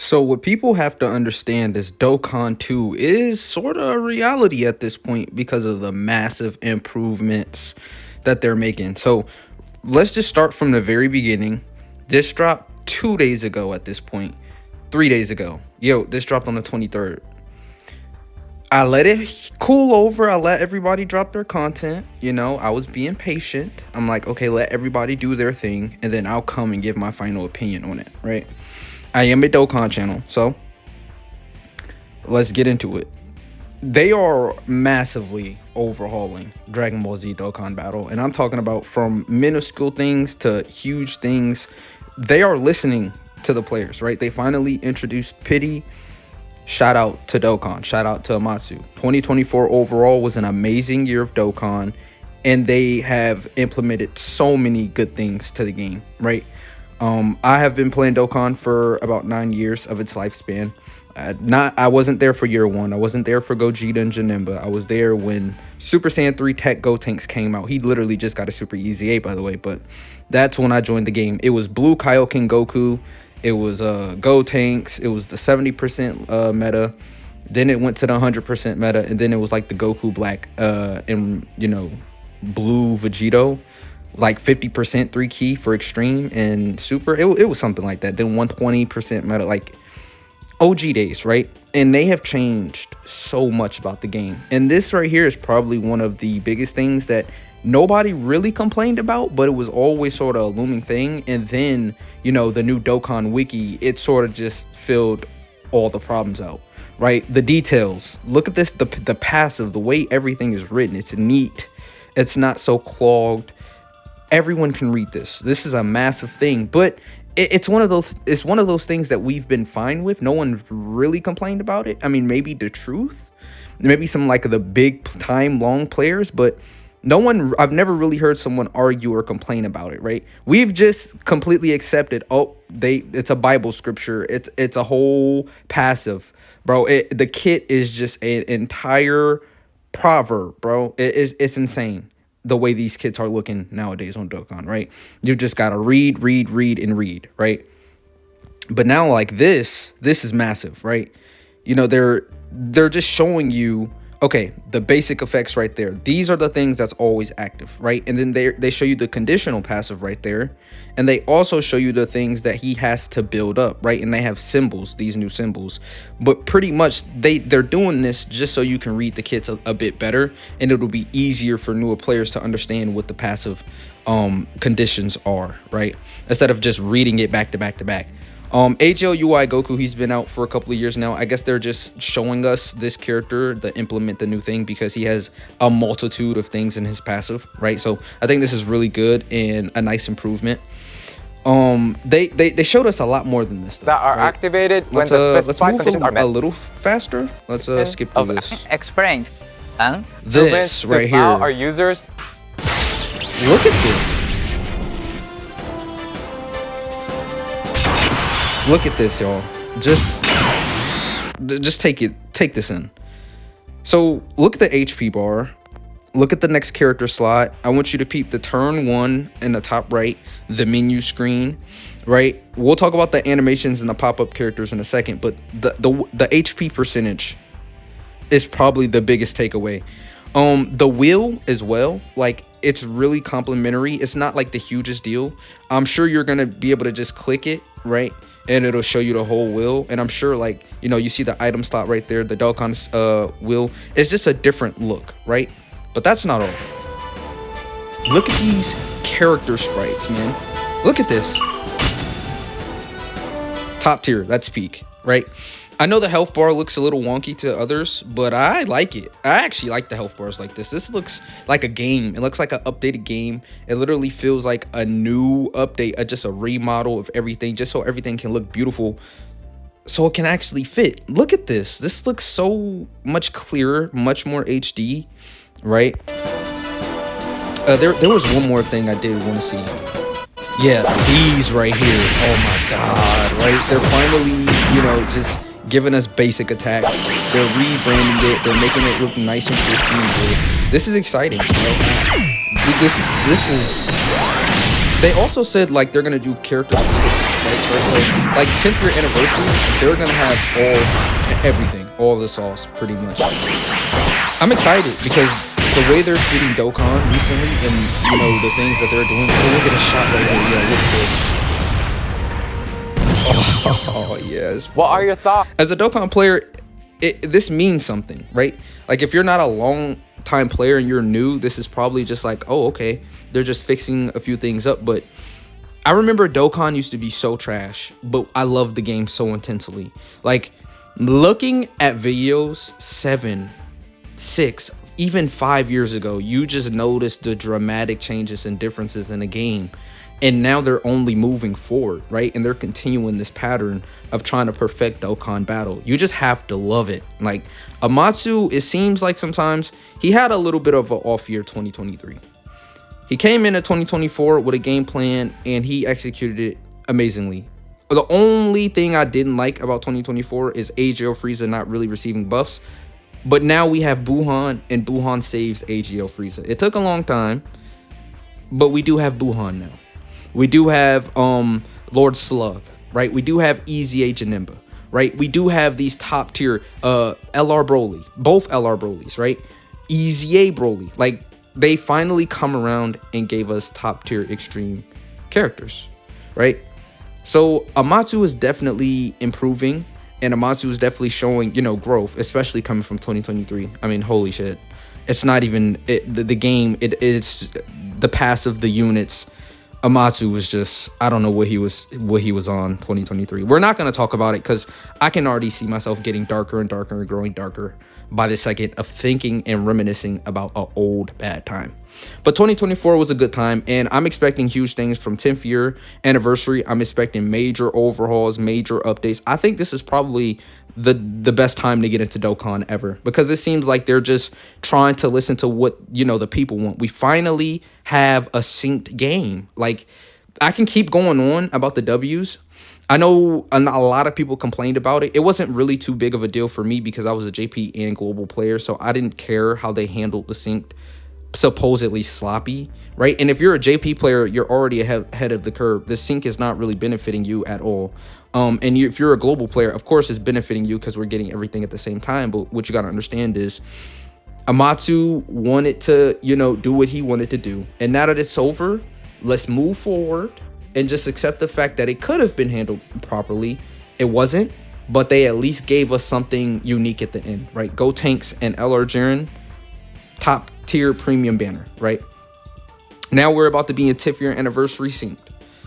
So what people have to understand is Dokkan 2 is sort of a reality at this point because of the massive improvements that they're making. So let's just start from the very beginning. This dropped 2 days ago at this point. 3 days ago. Yo, this dropped on the 23rd. I let it cool over. I let everybody drop their content. I was being patient. I'm like, okay, let everybody do their thing, and then I'll come and give my final opinion on it, right? I am a Dokkan channel, so let's get into it. They are massively overhauling Dragon Ball Z Dokkan Battle, and I'm talking about from minuscule things to huge things. They are listening to the players, right? They finally introduced pity. Shout out to Dokkan. Shout out to Amatsu. 2024 overall was an amazing year of Dokkan, and they have implemented so many good things to the game, right? I have been playing Dokkan for about 9 years of its lifespan. I wasn't there for year one. I wasn't there for Gogeta and Janemba. I was there when Super Saiyan 3 Tech Gotenks came out. He literally just got a Super Easy 8, by the way, but that's when I joined the game. It was Blue Kaioken Goku. It was Gotenks. It was the 70% meta. Then it went to the 100% meta, and then it was like the Goku Black and Blue Vegito, like 50% 3 key for extreme and super. It was something like that. Then 120% meta, like OG days, right? And they have changed so much about the game. And this right here is probably one of the biggest things that nobody really complained about, but it was always sort of a looming thing. And then, the new Dokkan Wiki, it sort of just filled all the problems out, right? The details. Look at this, the passive, the way everything is written. It's neat. It's not so clogged. Everyone can read this. This is a massive thing, but it's one of those things that we've been fine with. No one really complained about it. I mean, maybe the truth, maybe some like the big time long players, but I've never really heard someone argue or complain about it, right? We've just completely accepted, it's a Bible scripture. It's a whole passive, bro. The kit is just an entire proverb, bro. It's insane the way these kits are looking nowadays on Dokkan, right? You just gotta read, and read, right? But now like this is massive, right? They're just showing you, okay, the basic effects right there. These are the things that's always active, right? And then they show you the conditional passive right there. And they also show you the things that he has to build up, right? And they have symbols, these new symbols. But pretty much they're doing this just so you can read the kits a bit better, and it'll be easier for newer players to understand what the passive conditions are, right? Instead of just reading it back to back to back. AGL Goku, he's been out for a couple of years now. I guess they're just showing us this character to implement the new thing because he has a multitude of things in his passive, right? So I think this is really good and a nice improvement. They showed us a lot more than this, though, that are right? activated when the specified conditions are met. A little faster. Let's skip through this. Explain. And This right here. Our users. Look at this. Look at this, y'all. Just take this in. So look at the HP bar. Look at the next character slot. I want you to peep the turn 1 in the top right, the menu screen, right? We'll talk about the animations and the pop-up characters in a second, but the HP percentage is probably the biggest takeaway. The wheel as well, like it's really complimentary. It's not like the hugest deal. I'm sure you're gonna be able to just click it, right? And it'll show you the whole wheel. And I'm sure, like, you see the item slot right there, the Dokkan wheel. It's just a different look, right? But that's not all. Look at these character sprites, man. Look at this. Top tier, that's peak, right? I know the health bar looks a little wonky to others, but I like it. I actually like the health bars like this. This looks like a game. It looks like an updated game. It literally feels like a new update, just a remodel of everything, just so everything can look beautiful, so it can actually fit. Look at this. This looks so much clearer, much more HD, right? There was one more thing I did want to see. Yeah, these right here. Oh my God, right? They're finally, just giving us basic attacks. They're rebranding it. They're making it look nice and crispy and good. This is exciting, This is. They also said like they're gonna do character specific strikes, right? So like 10th year anniversary, they're gonna have everything, all the sauce, pretty much. I'm excited because the way they're treating Dokkan recently, and the things that they're doing. Oh, look at a shot right here. Yeah, look at this. Oh yes. What are your thoughts? As a Dokkan player, this means something, right? Like if you're not a long time player and you're new, this is probably just like, oh, okay, they're just fixing a few things up. But I remember Dokkan used to be so trash, but I loved the game so intensely. Like looking at videos 7, 6, even 5 years ago, you just noticed the dramatic changes and differences in the game. And now they're only moving forward, right? And they're continuing this pattern of trying to perfect Dokkan battle. You just have to love it. Like Amatsu, it seems like sometimes he had a little bit of an off year 2023. He came in at 2024 with a game plan and he executed it amazingly. The only thing I didn't like about 2024 is AGL Frieza not really receiving buffs. But now we have Buhan, and Buhan saves AGL Frieza. It took a long time, but we do have Buhan now. We do have Lord Slug, right? We do have Easy Janemba, right? We do have these top tier LR Broly, both LR Brolys, right? Easy Broly. Like they finally come around and gave us top tier extreme characters, right? So Amatsu is definitely improving. And Amatsu is definitely showing, growth, especially coming from 2023. I mean, holy shit. It's not even the game. It's the passive, the units. Amatsu was just, I don't know what he was on 2023. We're not going to talk about it because I can already see myself getting darker and darker and growing darker by the second of thinking and reminiscing about an old bad time. But 2024 was a good time, and I'm expecting huge things from 10th year anniversary. I'm expecting major overhauls, major updates. I think this is probably the best time to get into Dokkan ever, because it seems like they're just trying to listen to what the people want. We finally have a synced game. Like I can keep going on about the W's. I know a lot of people complained about it. It wasn't really too big of a deal for me because I was a JP and global player, so I didn't care how they handled the synced supposedly sloppy, right? And if you're a JP player, you're already ahead of the curve. The sync is not really benefiting you at all. If you're a global player, of course it's benefiting you because we're getting everything at the same time. But what you got to understand is Amatsu wanted to, do what he wanted to do. And now that it's over, let's move forward and just accept the fact that it could have been handled properly. It wasn't, but they at least gave us something unique at the end, right? Go Tanks and LR Jiren, top tier premium banner, right? Now we're about to be in 10th year anniversary synced.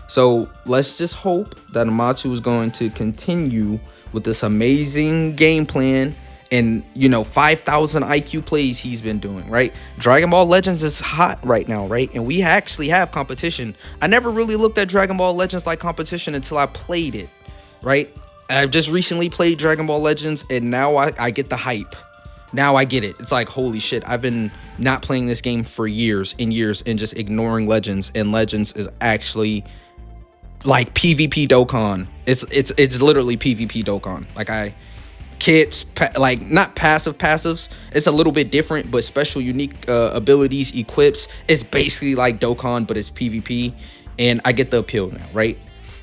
So let's just hope that Amatsu is going to continue with this amazing game plan and 5,000 IQ plays he's been doing, right? Dragon Ball Legends is hot right now, right? And we actually have competition. I never really looked at Dragon Ball Legends like competition until I played it, right? I've just recently played Dragon Ball Legends and now I get the hype. Now I get it. It's like, holy shit, I've been not playing this game for years and years and just ignoring Legends, and Legends is actually like PvP Dokkan. It's literally PvP Dokkan. Like kits, like not passives. It's a little bit different, but special unique abilities, equips. It's basically like Dokkan, but it's PvP, and I get the appeal now, right?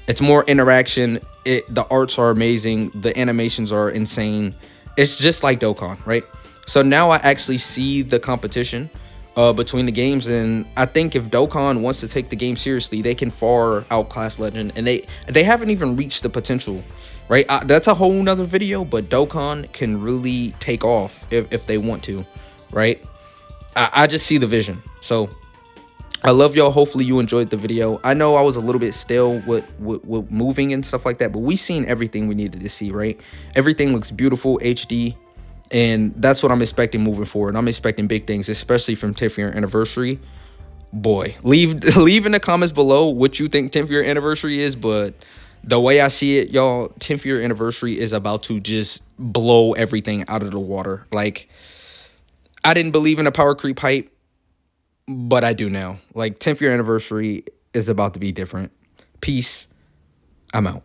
It's more interaction. The arts are amazing. The animations are insane. It's just like Dokkan, right? So now I actually see the competition between the games, and I think if Dokkan wants to take the game seriously, they can far outclass Legend, and they haven't even reached the potential, right? That's a whole nother video, but Dokkan can really take off if they want to, right? I just see the vision. So I love y'all. Hopefully you enjoyed the video. I know I was a little bit stale with moving and stuff like that, but we seen everything we needed to see, right? Everything looks beautiful, HD, and that's what I'm expecting moving forward. I'm expecting big things, especially from 10th year anniversary. Boy, leave in the comments below what you think 10th year anniversary is, but the way I see it, y'all, 10th year anniversary is about to just blow everything out of the water. Like, I didn't believe in a power creep hype, but I do now. Like, 10th year anniversary is about to be different. Peace. I'm out.